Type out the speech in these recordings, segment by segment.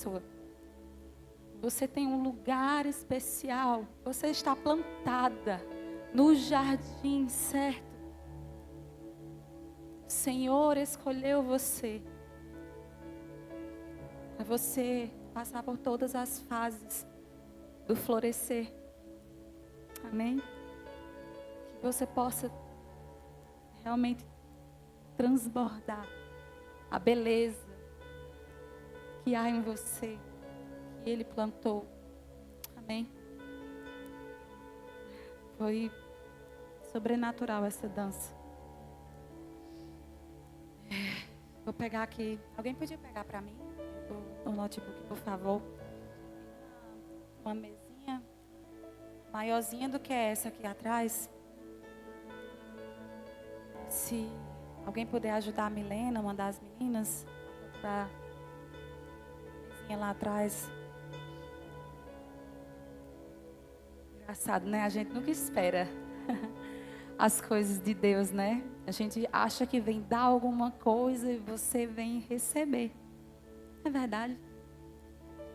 pessoa. Você tem um lugar especial. Você está plantada no jardim certo. O Senhor escolheu você para você passar por todas as fases do florescer. Amém? Que você possa realmente transbordar a beleza que há em você, que Ele plantou. Amém? Foi sobrenatural essa dança. Vou pegar aqui. Alguém podia pegar para mim o notebook, por favor? Uma mesinha maiorzinha do que essa aqui atrás. Se alguém puder ajudar a Milena, mandar as meninas para a mesinha lá atrás. Engraçado, né? A gente nunca espera as coisas de Deus, né? A gente acha que vem dar alguma coisa e você vem receber. É verdade.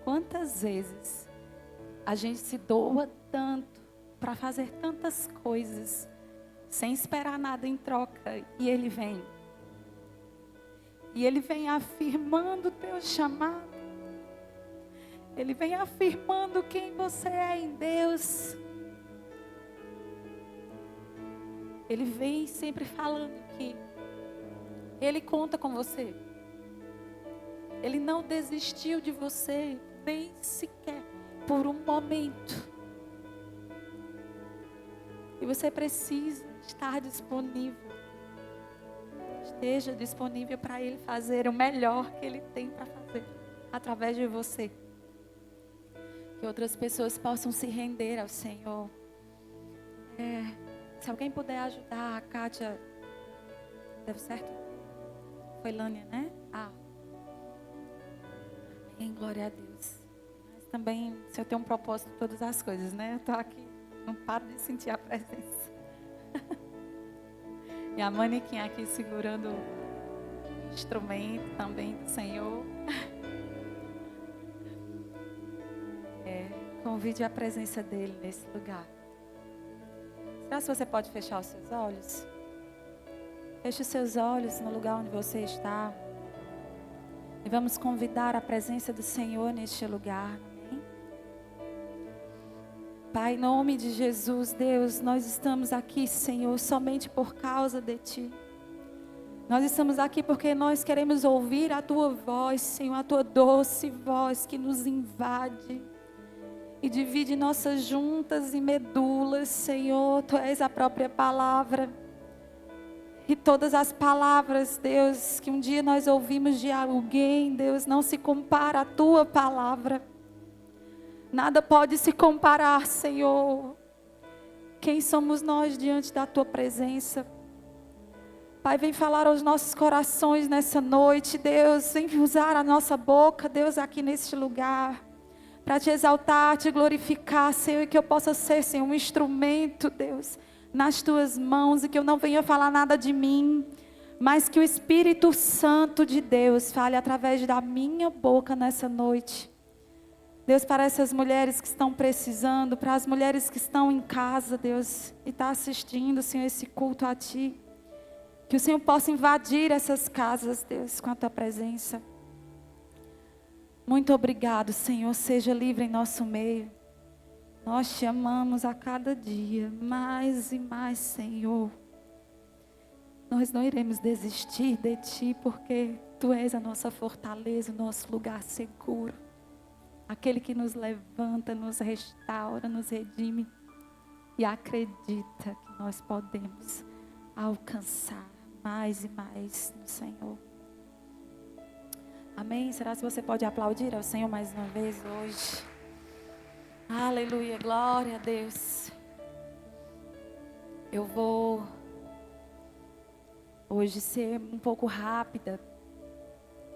Quantas vezes a gente se doa tanto para fazer tantas coisas sem esperar nada em troca, e Ele vem. E Ele vem afirmando o teu chamado. Ele vem afirmando quem você é em Deus. Ele vem sempre falando que Ele conta com você. Ele não desistiu de você, nem sequer por um momento. E você precisa estar disponível. Esteja disponível para Ele fazer o melhor que Ele tem para fazer através de você. Que outras pessoas possam se render ao Senhor. Se alguém puder ajudar a Kátia, deu certo? Foi Lânia, né? Amém, glória a Deus. Mas também, se eu tenho um propósito em todas as coisas, né? Eu estou aqui, não paro de sentir a presença. E a manequim aqui segurando o instrumento também do Senhor. Convide a presença dEle nesse lugar. Será que você pode fechar os seus olhos? Feche os seus olhos no lugar onde você está. E vamos convidar a presença do Senhor neste lugar. Amém? Pai, em nome de Jesus, Deus, nós estamos aqui, Senhor, somente por causa de Ti. Nós estamos aqui porque nós queremos ouvir a Tua voz, Senhor, a Tua doce voz que nos invade e divide nossas juntas e medulas, Senhor. Tu és a própria palavra. E todas as palavras, Deus, que um dia nós ouvimos de alguém, Deus, não se compara à Tua palavra. Nada pode se comparar, Senhor. Quem somos nós diante da Tua presença? Pai, vem falar aos nossos corações nessa noite, Deus. Vem usar a nossa boca, Deus, aqui neste lugar, para Te exaltar, Te glorificar, Senhor, e que eu possa ser, Senhor, um instrumento, Deus, nas Tuas mãos, e que eu não venha falar nada de mim, mas que o Espírito Santo de Deus fale através da minha boca nessa noite. Deus, para essas mulheres que estão precisando, para as mulheres que estão em casa, Deus, e estão assistindo, Senhor, esse culto a Ti, que o Senhor possa invadir essas casas, Deus, com a Tua presença. Muito obrigado, Senhor, seja livre em nosso meio. Nós Te amamos a cada dia, mais e mais, Senhor. Nós não iremos desistir de Ti, porque Tu és a nossa fortaleza, o nosso lugar seguro. Aquele que nos levanta, nos restaura, nos redime. E acredita que nós podemos alcançar mais e mais no Senhor. Amém? Será que você pode aplaudir ao Senhor mais uma vez hoje? Aleluia, glória a Deus. Eu vou hoje ser um pouco rápida,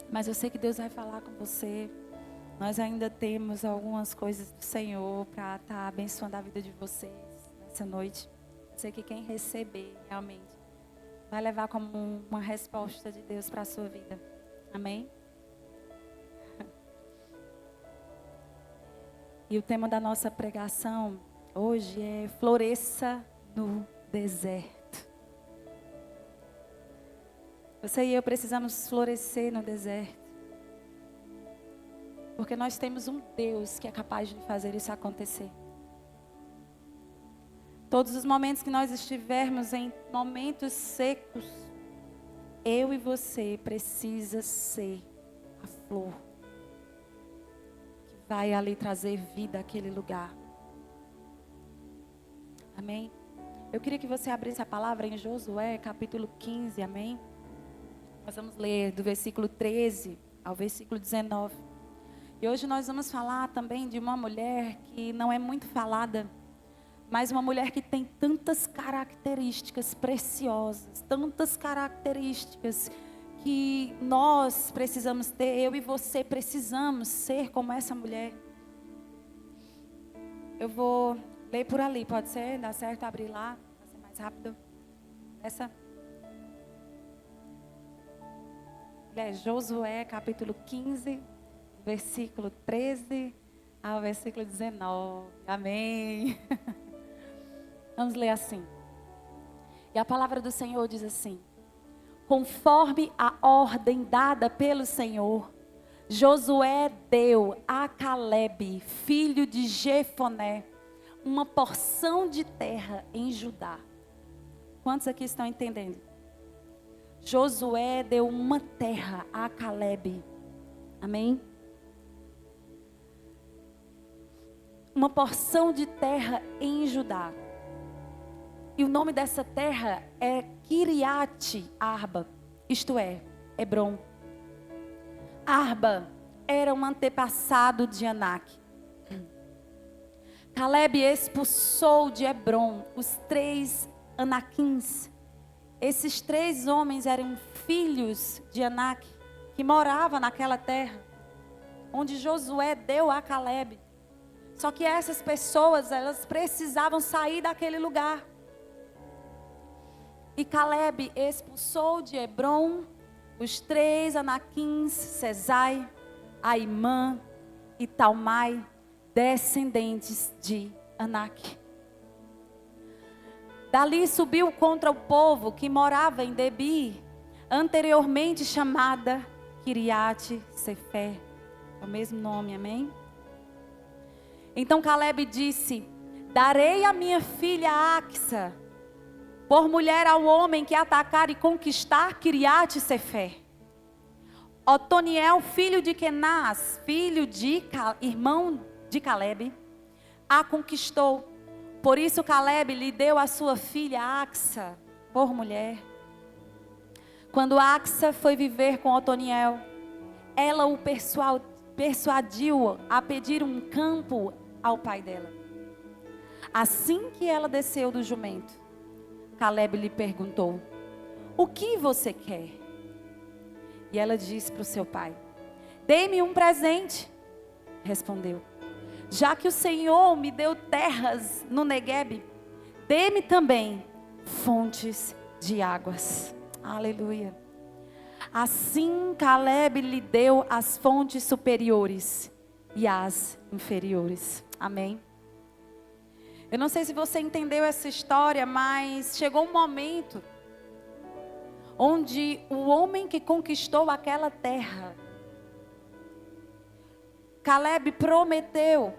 mas eu sei que Deus vai falar com você. Nós ainda temos algumas coisas do Senhor para estar abençoando a vida de vocês nessa noite. Eu sei que quem receber realmente vai levar como uma resposta de Deus para a sua vida. Amém? E o tema da nossa pregação hoje é floresça no deserto. Você e eu precisamos florescer no deserto. Porque nós temos um Deus que é capaz de fazer isso acontecer. Todos os momentos que nós estivermos em momentos secos, eu e você precisa ser a flor que vai ali trazer vida àquele lugar. Amém? Eu queria que você abrisse a palavra em Josué, capítulo 15, amém? Nós vamos ler do versículo 13 ao versículo 19. E hoje nós vamos falar também de uma mulher que não é muito falada, mas uma mulher que tem tantas características preciosas, tantas características que nós precisamos ter, eu e você precisamos ser como essa mulher. Eu vou ler por ali, pode ser? Dá certo abrir lá? Vai ser mais rápido. Essa? É Josué, capítulo 15, versículo 13 ao versículo 19. Amém. Vamos ler assim. E a palavra do Senhor diz assim: conforme a ordem dada pelo Senhor, Josué deu a Calebe, filho de Jefoné, uma porção de terra em Judá. Quantos aqui estão entendendo? Josué deu uma terra a Calebe. Amém? Uma porção de terra em Judá. E o nome dessa terra é Kiriat Arba, isto é, Hebron. Arba era um antepassado de Anak. Calebe expulsou de Hebron os 3 Anaquins. Esses 3 homens eram filhos de Anak, que moravam naquela terra, onde Josué deu a Calebe. Só que essas pessoas, elas precisavam sair daquele lugar. E Calebe expulsou de Hebron os 3 Anaquins, Sesai, Aimã e Talmai, descendentes de Anak. Dali subiu contra o povo que morava em Debir, anteriormente chamada Kiriat Sefer. É o mesmo nome, amém? Então Calebe disse: darei a minha filha Axa por mulher ao homem que atacar e conquistar Kiriat Sefer. Otoniel, filho de Kenaz, irmão de Calebe, a conquistou. Por isso Calebe lhe deu a sua filha Axa por mulher. Quando Axa foi viver com Otoniel, ela o persuadiu a pedir um campo ao pai dela. Assim que ela desceu do jumento, Calebe lhe perguntou: o que você quer? E ela disse para o seu pai: dê-me um presente. Respondeu: já que o Senhor me deu terras no Neguebe, dê-me também fontes de águas. Aleluia. Assim Calebe lhe deu as fontes superiores e as inferiores. Amém. Eu não sei se você entendeu essa história, mas chegou um momento onde o homem que conquistou aquela terra, Calebe prometeu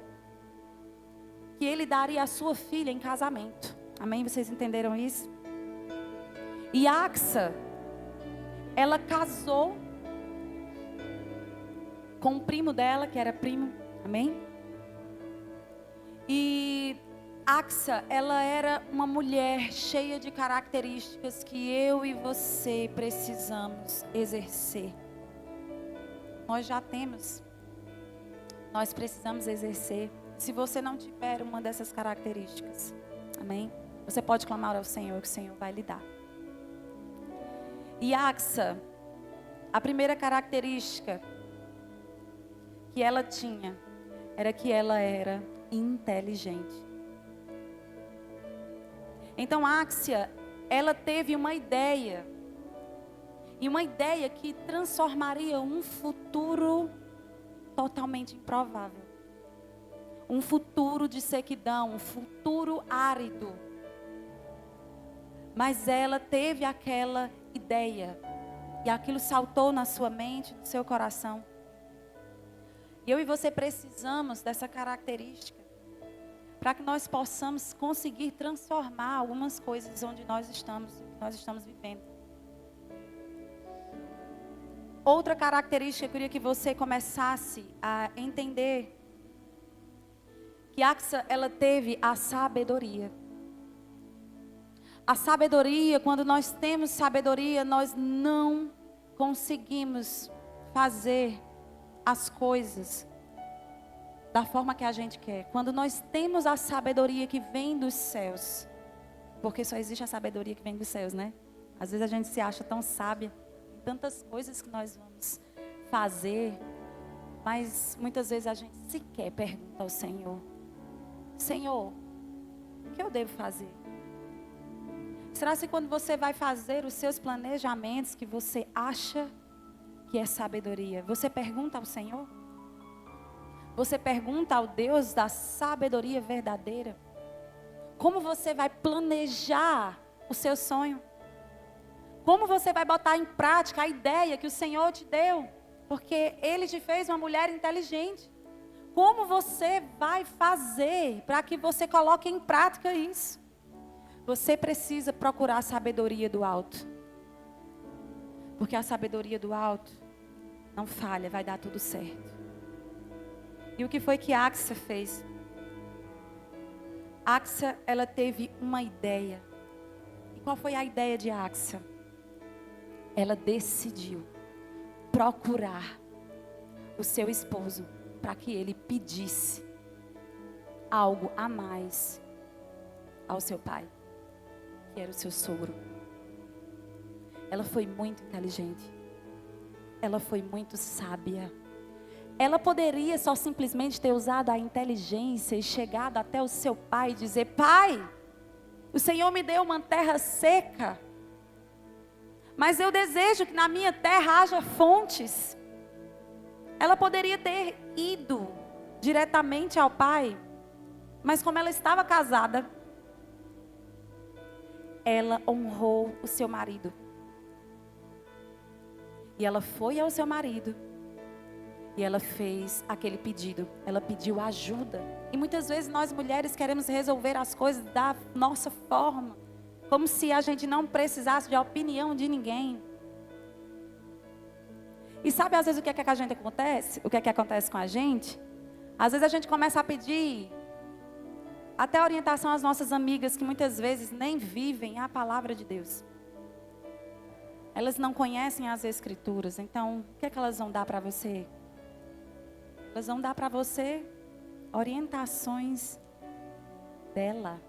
que ele daria a sua filha em casamento. Amém? Vocês entenderam isso? E Axa, ela casou com o primo dela, que era primo. Amém? E Axa, ela era uma mulher cheia de características que eu e você precisamos exercer. Nós já temos. Nós precisamos exercer. Se você não tiver uma dessas características, amém? Você pode clamar ao Senhor, que o Senhor vai lhe dar. E Axa, a primeira característica que ela tinha era que ela era inteligente. Então Axa, ela teve uma ideia. E uma ideia que transformaria um futuro totalmente improvável. um futuro de sequidão, um futuro árido. Mas ela teve aquela ideia, e aquilo saltou na sua mente, no seu coração. E eu e você precisamos dessa característica, para que nós possamos conseguir transformar algumas coisas onde nós estamos vivendo. Outra característica, eu queria que você começasse a entender, que Axa, ela teve a sabedoria. A sabedoria, quando nós temos sabedoria, nós não conseguimos fazer as coisas da forma que a gente quer. Quando nós temos a sabedoria que vem dos céus, porque só existe a sabedoria que vem dos céus, né? Às vezes a gente se acha tão sábia em tantas coisas que nós vamos fazer, mas muitas vezes a gente sequer pergunta ao Senhor: Senhor, o que eu devo fazer? Será que quando você vai fazer os seus planejamentos que você acha que é sabedoria, você pergunta ao Senhor? Você pergunta ao Deus da sabedoria verdadeira? Como você vai planejar o seu sonho? Como você vai botar em prática a ideia que o Senhor te deu? Porque Ele te fez uma mulher inteligente. Como você vai fazer para que você coloque em prática isso? Você precisa procurar a sabedoria do alto. Porque a sabedoria do alto não falha, vai dar tudo certo. E o que foi que Axa fez? Axa, ela teve uma ideia. E qual foi a ideia de Axa? Ela decidiu procurar o seu esposo para que ele pedisse algo a mais ao seu pai, que era o seu sogro. Ela foi muito inteligente. Ela foi muito sábia. Ela poderia só simplesmente ter usado a inteligência e chegado até o seu pai e dizer: pai, o Senhor me deu uma terra seca, mas eu desejo que na minha terra haja fontes. Ela poderia ter ido diretamente ao pai, mas como ela estava casada, ela honrou o seu marido. E ela foi ao seu marido e ela fez aquele pedido. Ela pediu ajuda. E muitas vezes nós mulheres queremos resolver as coisas da nossa forma, como se a gente não precisasse de opinião de ninguém. E sabe às vezes o que é que a gente acontece? O que é que acontece com a gente? Às vezes a gente começa a pedir até orientação às nossas amigas que muitas vezes nem vivem a palavra de Deus. Elas não conhecem as Escrituras, então o que é que elas vão dar para você? Elas vão dar para você orientações dela.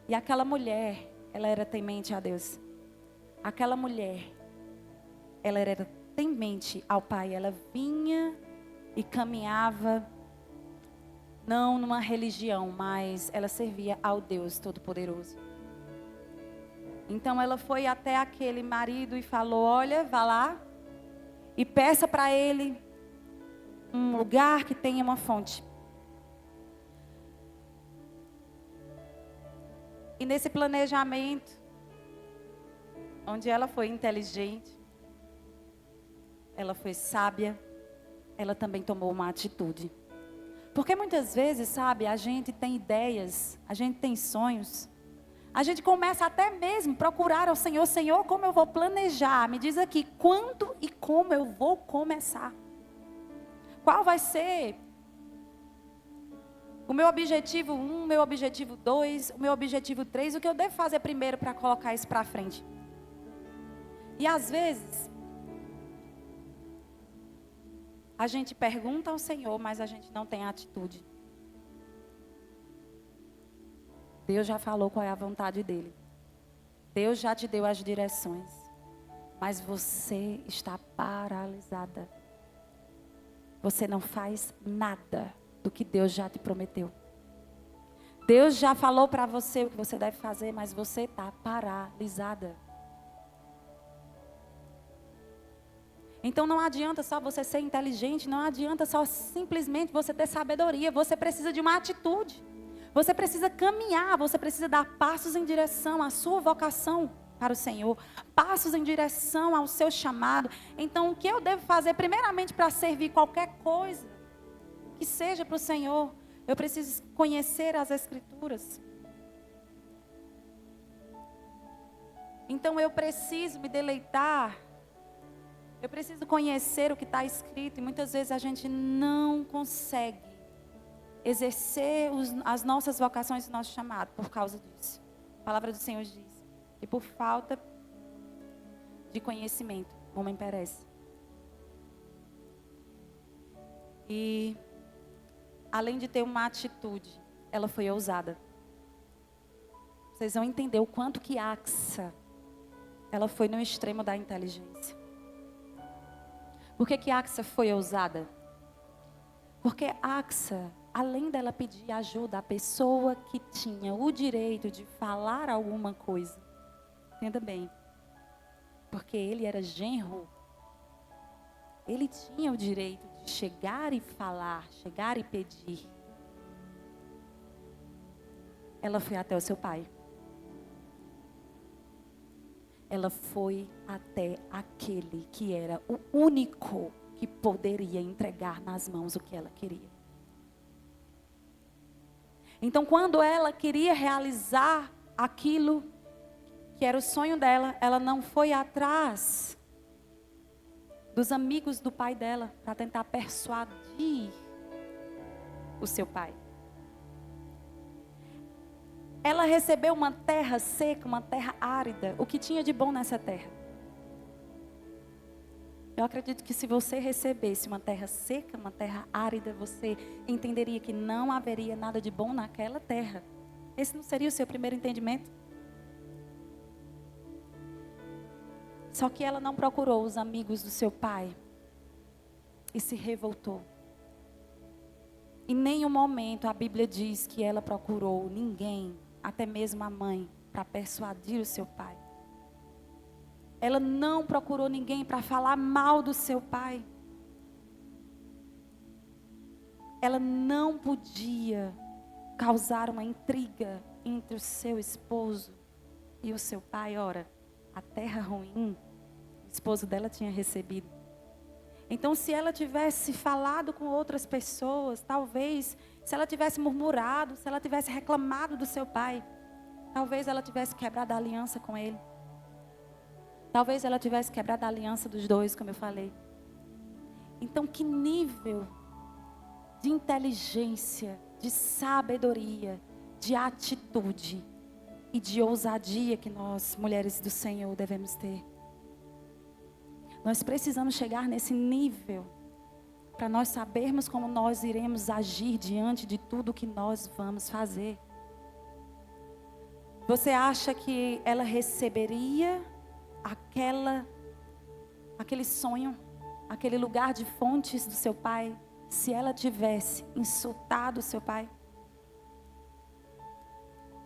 E aquela mulher, ela era temente a Deus. Aquela mulher, ela era temente ao Pai. Ela vinha e caminhava, não numa religião, mas ela servia ao Deus Todo-Poderoso. Então ela foi até aquele marido e falou: olha, vá lá e peça para ele um lugar que tenha uma fonte. E nesse planejamento, onde ela foi inteligente, ela foi sábia, ela também tomou uma atitude. Porque muitas vezes, sabe, a gente tem ideias, a gente tem sonhos, a gente começa até mesmo a procurar ao Senhor: Senhor, como eu vou planejar? Me diz aqui, quando e como eu vou começar? Qual vai ser o meu objetivo 1, o meu objetivo 2, o meu objetivo 3? O que eu devo fazer primeiro para colocar isso para frente? E às vezes a gente pergunta ao Senhor, mas a gente não tem atitude. Deus já falou qual é a vontade dEle. Deus já te deu as direções. Mas você está paralisada. Você não faz nada do que Deus já te prometeu. Deus já falou para você o que você deve fazer, mas você está paralisada. Então não adianta só você ser inteligente, não adianta só simplesmente você ter sabedoria. Você precisa de uma atitude. Você precisa caminhar, você precisa dar passos em direção à sua vocação para o Senhor, passos em direção ao seu chamado. Então, o que eu devo fazer, primeiramente, para servir qualquer coisa que seja para o Senhor? Eu preciso conhecer as Escrituras. Então, eu preciso me deleitar, eu preciso conhecer o que está escrito. E muitas vezes a gente não consegue exercer as nossas vocações e nosso chamado por causa disso. A palavra do Senhor diz que por falta de conhecimento, o homem perece. E além de ter uma atitude, ela foi ousada. Vocês vão entender o quanto que Axa, ela foi no extremo da inteligência. Por que Axa foi ousada? Porque Axa, além dela pedir ajuda à pessoa que tinha o direito de falar alguma coisa, entenda bem, porque ele era genro, ele tinha o direito de chegar e falar, chegar e pedir. Ela foi até o seu pai. Ela foi até aquele que era o único que poderia entregar nas mãos o que ela queria. Então, quando ela queria realizar aquilo que era o sonho dela, ela não foi atrás dos amigos do pai dela para tentar persuadir o seu pai. Ela recebeu uma terra seca, uma terra árida. O que tinha de bom nessa terra? Eu acredito que se você recebesse uma terra seca, uma terra árida, você entenderia que não haveria nada de bom naquela terra. Esse não seria o seu primeiro entendimento? Só que ela não procurou os amigos do seu pai e se revoltou. Em nenhum momento a Bíblia diz que ela procurou ninguém, até mesmo a mãe, para persuadir o seu pai. Ela não procurou ninguém para falar mal do seu pai. Ela não podia causar uma intriga entre o seu esposo e o seu pai. Ora, a terra ruim, o esposo dela tinha recebido. Então, se ela tivesse falado com outras pessoas, talvez, se ela tivesse murmurado, se ela tivesse reclamado do seu pai, talvez ela tivesse quebrado a aliança com ele. Talvez ela tivesse quebrado a aliança dos dois, como eu falei. Então, que nível de inteligência, de sabedoria, de atitude e de ousadia que nós, mulheres do Senhor, devemos ter. Nós precisamos chegar nesse nível para nós sabermos como nós iremos agir diante de tudo que nós vamos fazer. Você acha que ela receberia aquele sonho, aquele lugar de fontes do seu pai, se ela tivesse insultado o seu pai?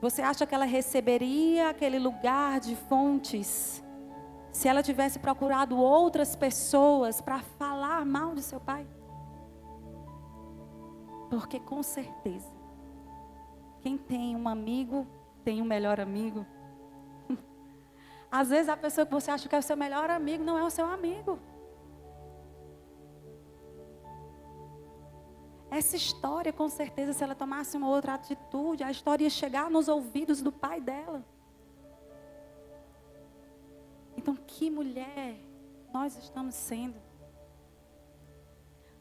Você acha que ela receberia aquele lugar de fontes se ela tivesse procurado outras pessoas para falar mal de seu pai? Porque com certeza, quem tem um amigo, tem um melhor amigo. Às vezes a pessoa que você acha que é o seu melhor amigo, não é o seu amigo. Essa história, com certeza, se ela tomasse uma outra atitude, a história ia chegar nos ouvidos do pai dela. Então, que mulher nós estamos sendo?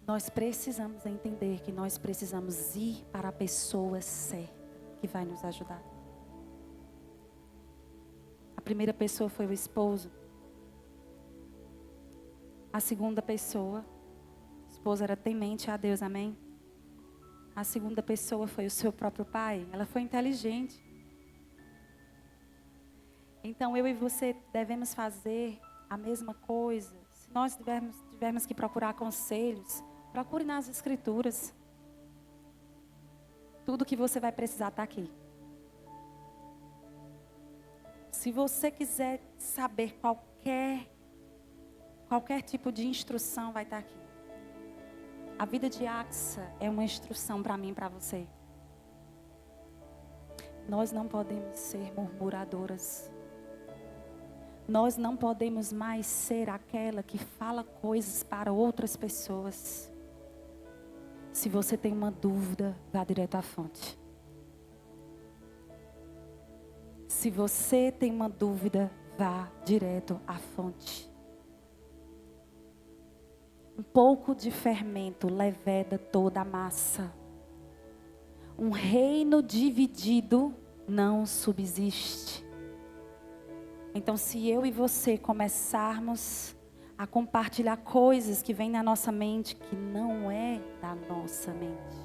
Nós precisamos entender que nós precisamos ir para a pessoa certa que vai nos ajudar. A primeira pessoa foi o esposo. A segunda pessoa, o esposo era temente a Deus, amém? A segunda pessoa foi o seu próprio pai. Ela foi inteligente. Então eu e você devemos fazer a mesma coisa. Se nós tivermos que procurar conselhos, procure nas Escrituras. Tudo que você vai precisar está aqui. Se você quiser saber qualquer qualquer tipo de instrução vai estar aqui. A vida de Axa é uma instrução para mim e para você. Nós não podemos ser murmuradoras. Nós não podemos mais ser aquela que fala coisas para outras pessoas. Se você tem uma dúvida, vá direto à fonte. Se você tem uma dúvida, vá direto à fonte. Um pouco de fermento leveda toda a massa. Um reino dividido não subsiste. Então, se eu e você começarmos a compartilhar coisas que vêm na nossa mente, que não é da nossa mente.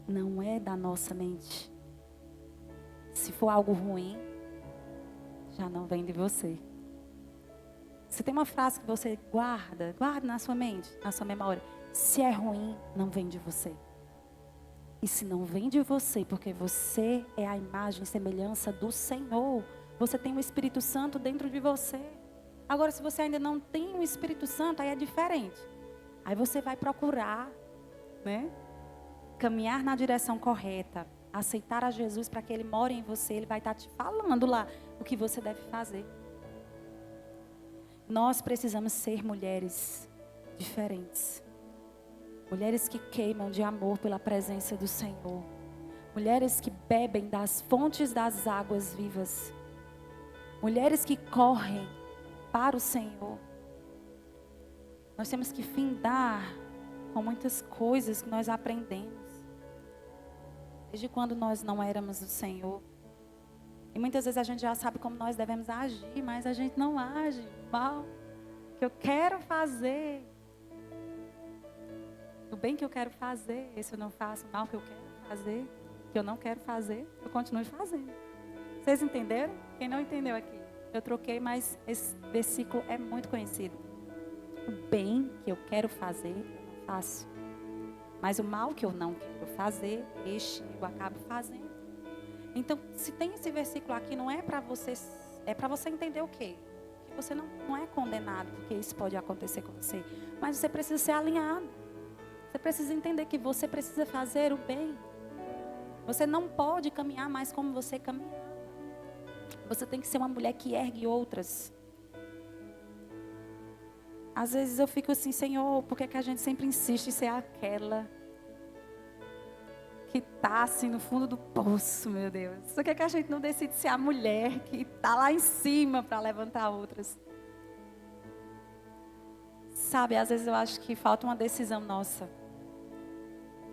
Não é da nossa mente. Se for algo ruim, já não vem de você. Se tem uma frase que você guarda na sua mente, na sua memória. Se é ruim, não vem de você. E se não vem de você, porque você é a imagem e semelhança do Senhor, você tem o Espírito Santo dentro de você. Agora, se você ainda não tem o Espírito Santo, aí é diferente. Aí você vai procurar, né? Caminhar na direção correta, aceitar a Jesus para que Ele more em você. Ele vai estar te falando lá o que você deve fazer. Nós precisamos ser mulheres diferentes. Mulheres que queimam de amor pela presença do Senhor. Mulheres que bebem das fontes das águas vivas. Mulheres que correm para o Senhor. Nós temos que findar com muitas coisas que nós aprendemos. Desde quando nós não éramos do Senhor. E muitas vezes a gente já sabe como nós devemos agir, mas a gente não age mal. O que eu quero fazer, o bem que eu quero fazer, esse eu não faço, o mal que eu quero fazer, que eu não quero fazer, eu continuo fazendo. Vocês entenderam? Quem não entendeu aqui? Eu troquei, mas esse versículo é muito conhecido. O bem que eu quero fazer, eu não faço. Mas o mal que eu não quero fazer, este eu acabo fazendo. Então, se tem esse versículo aqui, não é para você, é para você entender o quê? Que você não é condenado, porque isso pode acontecer com você. Mas você precisa ser alinhado. Você precisa entender que você precisa fazer o bem. Você não pode caminhar mais como você caminhava. Você tem que ser uma mulher que ergue outras. Às vezes eu fico assim, Senhor, por que a gente sempre insiste em ser aquela que está assim no fundo do poço, meu Deus? Por que a gente não decide ser a mulher que está lá em cima para levantar outras? Sabe, às vezes eu acho que falta uma decisão nossa.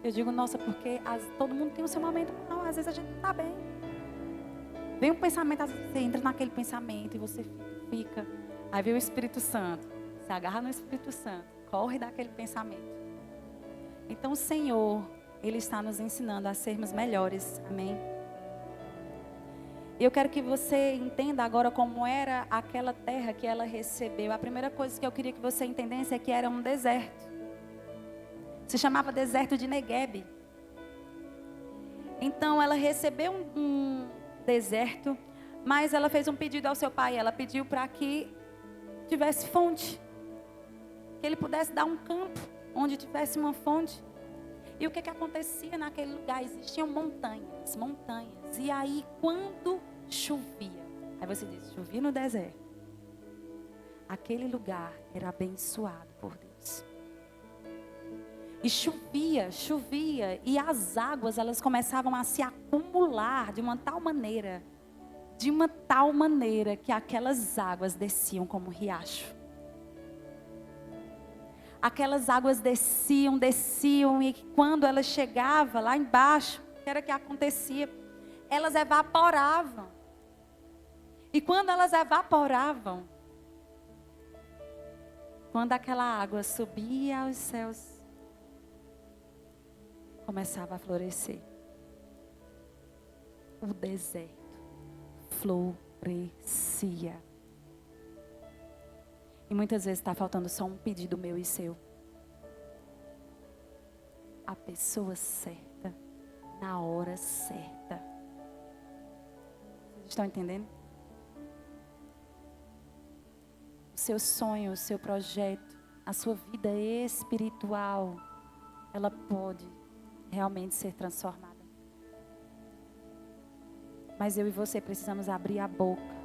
Eu digo nossa, porque todo mundo tem o seu momento mal. Às vezes a gente não está bem. Vem um pensamento, às vezes você entra naquele pensamento e você fica. Aí vem o Espírito Santo. Se agarra no Espírito Santo. Corre daquele pensamento. Então o Senhor, Ele está nos ensinando a sermos melhores. Amém? Eu quero que você entenda agora como era aquela terra que ela recebeu. A primeira coisa que eu queria que você entendesse é que era um deserto. Se chamava deserto de Negueb. Então ela recebeu um deserto, mas ela fez um pedido ao seu pai. Ela pediu para que tivesse fonte. Que ele pudesse dar um campo onde tivesse uma fonte. E o que acontecia naquele lugar? Existiam montanhas, montanhas. E aí quando chovia, aí você diz, chovia no deserto. Aquele lugar era abençoado por Deus. E chovia, e as águas, elas começavam a se acumular de uma tal maneira que aquelas águas desciam como um riacho. Aquelas águas desciam, e quando elas chegavam lá embaixo, o que era que acontecia? Elas evaporavam. E quando elas evaporavam, quando aquela água subia aos céus, começava a florescer. O deserto florescia. E muitas vezes está faltando só um pedido meu e seu. A pessoa certa, na hora certa. Vocês estão entendendo? seu sonho, o seu projeto, a sua vida espiritual, ela pode realmente ser transformada. Mas eu e você precisamos abrir a boca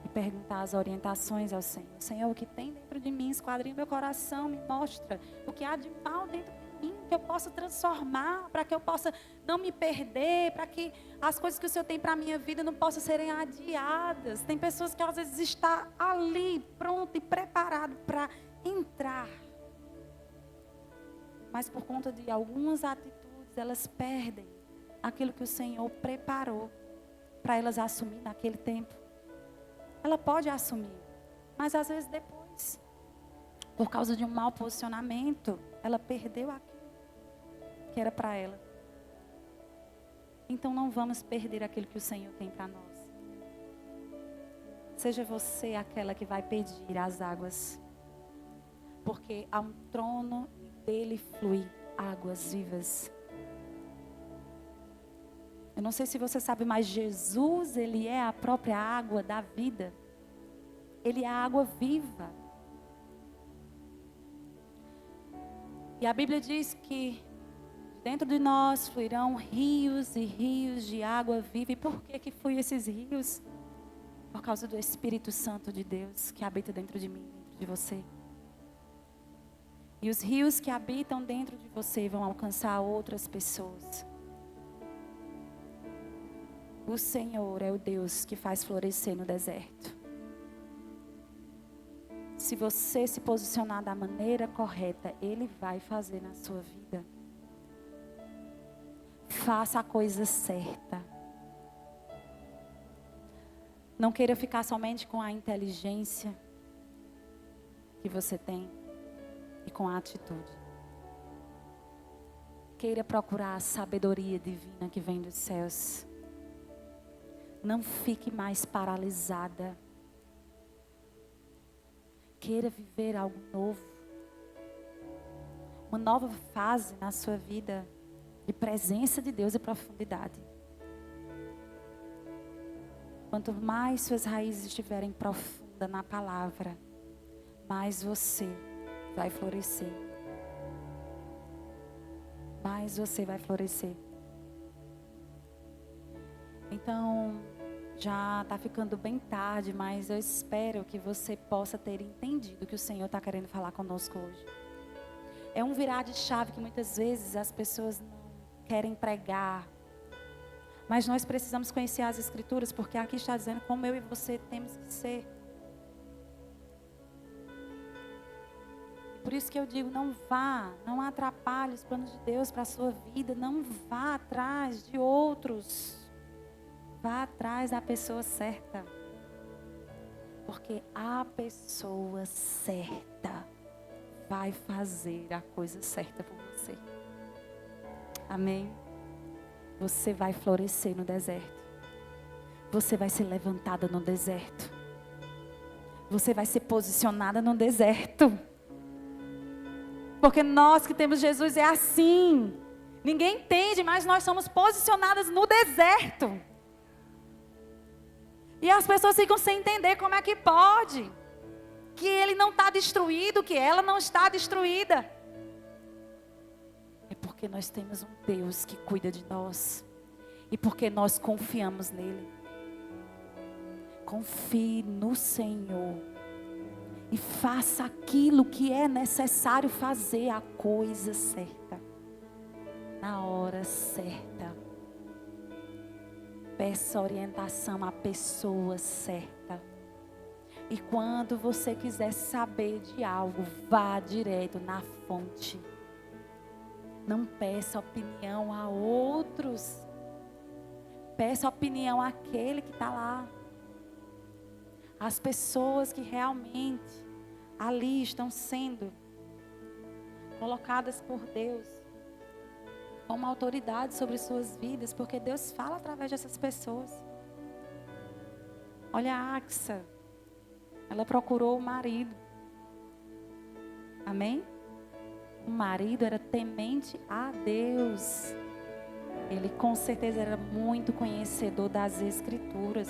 e perguntar as orientações ao Senhor. Senhor, o que tem dentro de mim, esquadrinha meu coração, me mostra o que há de mal dentro de mim, que eu possa transformar, para que eu possa não me perder, para que as coisas que o Senhor tem para a minha vida não possam serem adiadas. Tem pessoas que às vezes estão ali, pronto e preparado para entrar. Mas por conta de algumas atitudes, elas perdem aquilo que o Senhor preparou para elas assumir naquele tempo. Ela pode assumir, mas às vezes depois, por causa de um mau posicionamento, ela perdeu aquilo que era para ela. Então não vamos perder aquilo que o Senhor tem para nós. Seja você aquela que vai pedir as águas, porque há um trono e dele flui águas vivas. Eu não sei se você sabe, mas Jesus, ele é a própria água da vida. Ele é a água viva. E a Bíblia diz que dentro de nós fluirão rios e rios de água viva. E por que fluem esses rios? Por causa do Espírito Santo de Deus que habita dentro de mim, dentro de você. E os rios que habitam dentro de você vão alcançar outras pessoas. O Senhor é o Deus que faz florescer no deserto. Se você se posicionar da maneira correta, Ele vai fazer na sua vida. Faça a coisa certa. Não queira ficar somente com a inteligência que você tem e com a atitude. Queira procurar a sabedoria divina que vem dos céus. Não fique mais paralisada. Queira viver algo novo. Uma nova fase na sua vida de presença de Deus e profundidade. Quanto mais suas raízes estiverem profundas na palavra, mais você vai florescer. Mais você vai florescer. Então, já está ficando bem tarde, mas eu espero que você possa ter entendido o que o Senhor está querendo falar conosco hoje. É um virar de chave que muitas vezes as pessoas não querem pregar. Mas nós precisamos conhecer as Escrituras, porque aqui está dizendo como eu e você temos que ser. Por isso que eu digo, não atrapalhe os planos de Deus para a sua vida, não vá atrás de outros. Vá atrás da pessoa certa. Porque a pessoa certa vai fazer a coisa certa por você. Amém? Você vai florescer no deserto. Você vai ser levantada no deserto. Você vai ser posicionada no deserto. Porque nós que temos Jesus é assim. Ninguém entende, mas nós somos posicionadas no deserto. E as pessoas ficam sem entender como é que pode. Que ele não está destruído, que ela não está destruída. É porque nós temos um Deus que cuida de nós. E porque nós confiamos nele. Confie no Senhor. E faça aquilo que é necessário fazer, a coisa certa. Na hora certa. Peça orientação à pessoa certa. E quando você quiser saber de algo, vá direto na fonte. Não peça opinião a outros. Peça opinião àquele que está lá. As pessoas que realmente ali estão sendo colocadas por Deus como autoridade sobre suas vidas, porque Deus fala através dessas pessoas. Olha a Axa, ela procurou o marido. Amém? O marido era temente a Deus. Ele com certeza era muito conhecedor das Escrituras.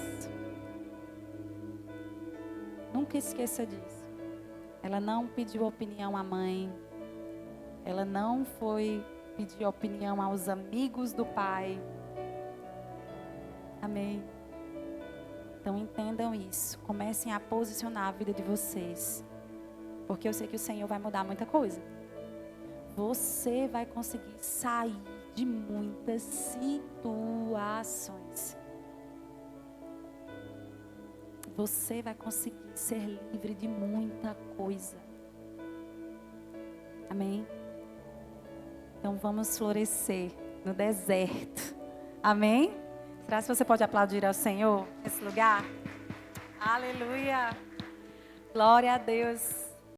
Nunca esqueça disso. Ela não pediu opinião à mãe. Ela não foi pedir opinião aos amigos do pai. Amém? Então entendam isso. Comecem a posicionar a vida de vocês. Porque eu sei que o Senhor vai mudar muita coisa. Você vai conseguir sair de muitas situações. Você vai conseguir ser livre de muita coisa. Amém? Então vamos florescer no deserto. Amém? Será que você pode aplaudir ao Senhor nesse lugar? Aleluia! Glória a Deus.